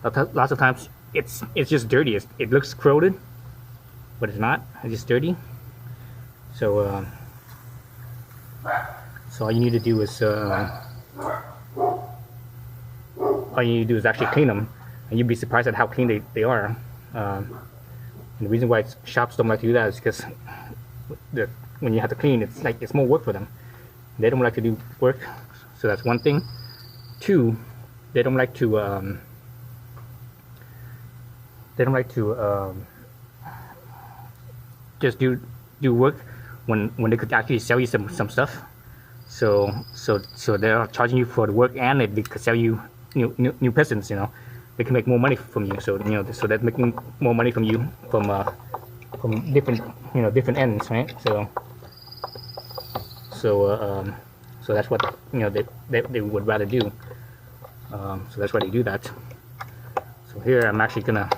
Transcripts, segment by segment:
Lots of times it's just dirty. It looks corroded, but it's not. It's just dirty. So so all you need to do is actually clean them, and you'd be surprised at how clean they are. And the reason why shops don't like to do that is because when you have to clean, it's more work for them. They don't like to do work, so that's one thing. Two, they don't like to just do work when they could actually sell you some stuff. So they're charging you for the work, and they could sell you new pistons. They can make more money from you. So so they're making more money from you from different different ends, right? So that's what they would rather do. So that's why they do that. So here I'm actually gonna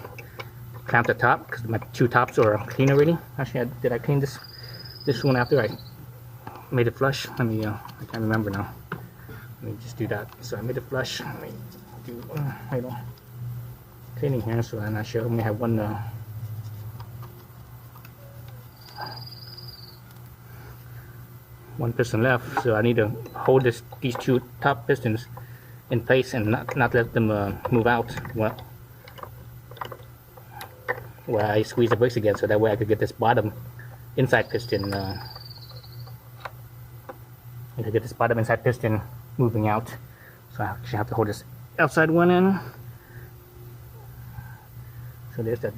clamp the top because my two tops are clean already. Actually, did I clean this one after I made it flush? Let me I can't remember now. Let me just do that. So I made it flush. Let me do cleaning here. So I'm not sure. I'm gonna have one piston left. So I need to hold these two top pistons in place and not let them move out while I squeeze the brakes again, so that way I could get this bottom inside piston moving out. So I actually have to hold this outside one in. So there's that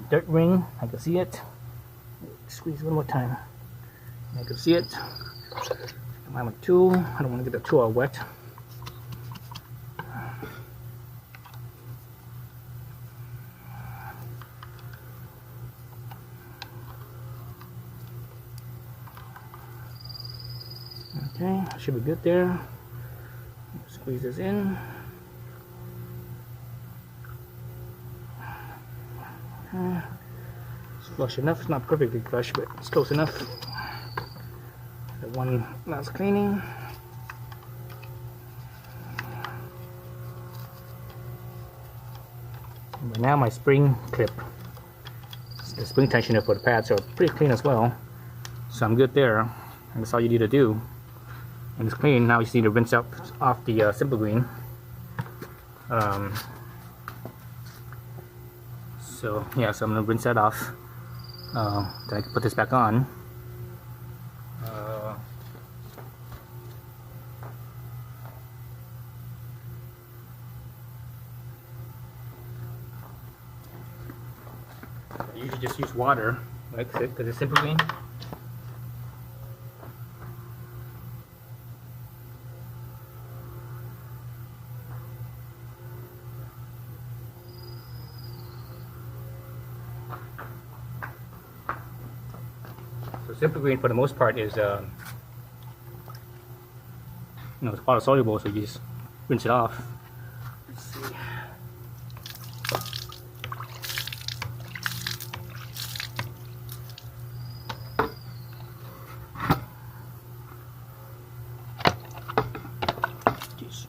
dirt ring. I can see it. Squeeze one more time. I can see it. I have a tool. I don't want to get the tool all wet. Okay, should be good there. Squeeze this in. It's flush enough. It's not perfectly flush, but it's close enough. The one last cleaning. But now my spring clip, the spring tensioner for the pads are pretty clean as well. So I'm good there. And that's all you need to do. And it's clean. Now you just need to rinse off the simple green. So yeah, so I'm gonna rinse that off. Then I can put this back on. I usually just use water, right? Because it's simple green. Simple green for the most part is it's water soluble, so you just rinse it off. Let's see. Jeez.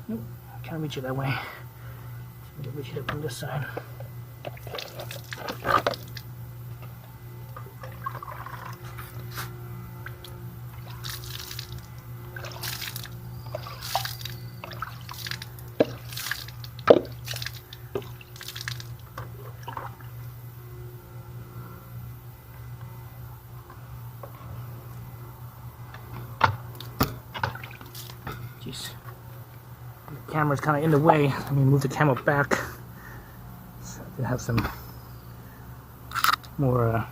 Nope, can't reach it that way. I can reach it from this side. Jeez. The camera's kind of in the way. Let me move the camera back so I can have some more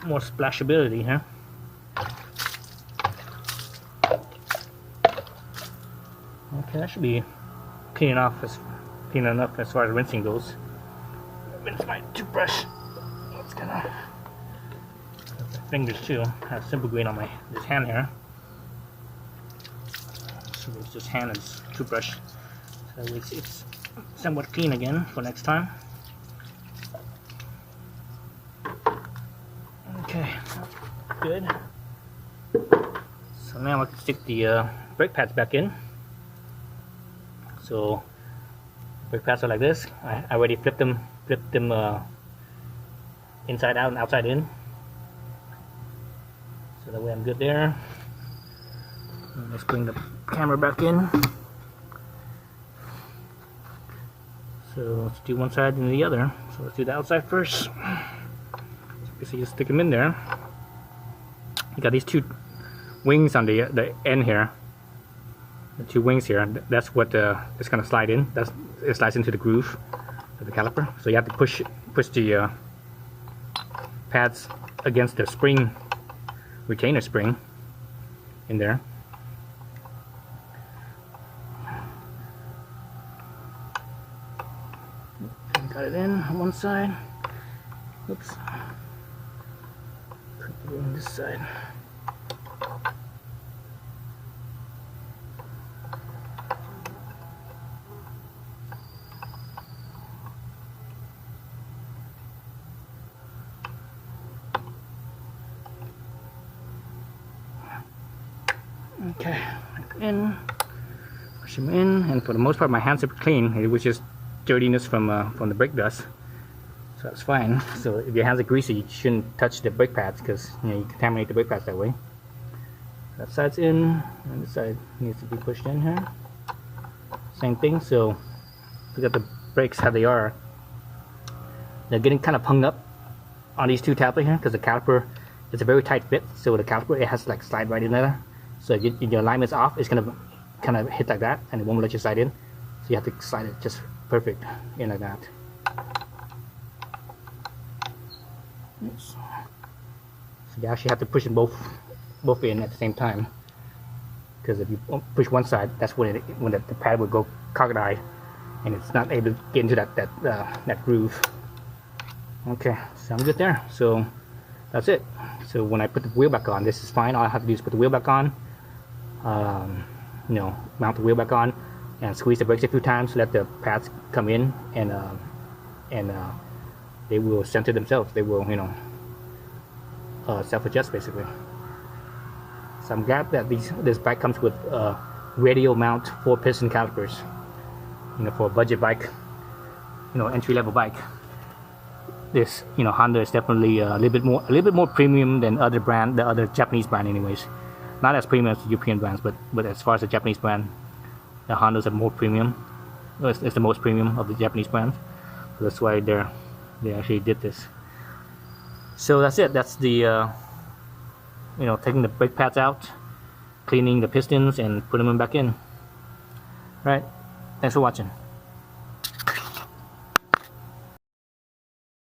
more splashability here. Okay, that should be clean enough as far as rinsing goes. Rinse my toothbrush. It's gonna fingers too. I have simple green on this hand here. So rinse this hand and this toothbrush. So that way it's somewhat clean again for next time. Okay, good. So now I can stick the brake pads back in. So brake pads are like this. I already flipped them inside out and outside in. So that way I'm good there. And let's bring the camera back in. So let's do one side and the other. So let's do the outside first. So you stick them in there. You got these two wings on the end here. The two wings here. That's what it's gonna slide in. It slides into the groove of the caliper. So you have to push the pads against the spring, retainer spring, in there. Got it in on one side. Oops. Put it on this side. Okay, push them in, and for the most part my hands are clean. It was just dirtiness from the brake dust, so that's fine. So if your hands are greasy, you shouldn't touch the brake pads, because you contaminate the brake pads that way. That side's in, and this side needs to be pushed in here. Same thing. So look at the brakes, how they are. They're getting kind of hung up on these two tabs here, because the caliper is a very tight fit. So the caliper, it has to like slide right in there. So if your alignment's off, it's gonna kind of hit like that, and it won't let you slide in. So you have to slide it just perfect in like that. Oops. So you actually have to push them both in at the same time, because if you push one side, that's when the pad would go cockeyed, and it's not able to get into that groove. Okay, so I'm good there. So that's it. So when I put the wheel back on, this is fine. All I have to do is put the wheel back on, mount the wheel back on, and squeeze the brakes a few times, let the pads come in, and they will center themselves. They will, self-adjust basically. So I'm glad that this bike comes with radial mount 4-piston calipers. For a budget bike, entry-level bike. This, Honda is definitely a little bit more premium than the other Japanese brand, anyways. Not as premium as the European brands, but as far as the Japanese brand, the Hondas are more premium. It's the most premium of the Japanese brands, so that's why they actually did this. So that's it. That's the taking the brake pads out, cleaning the pistons, and putting them back in. Right. Thanks for watching.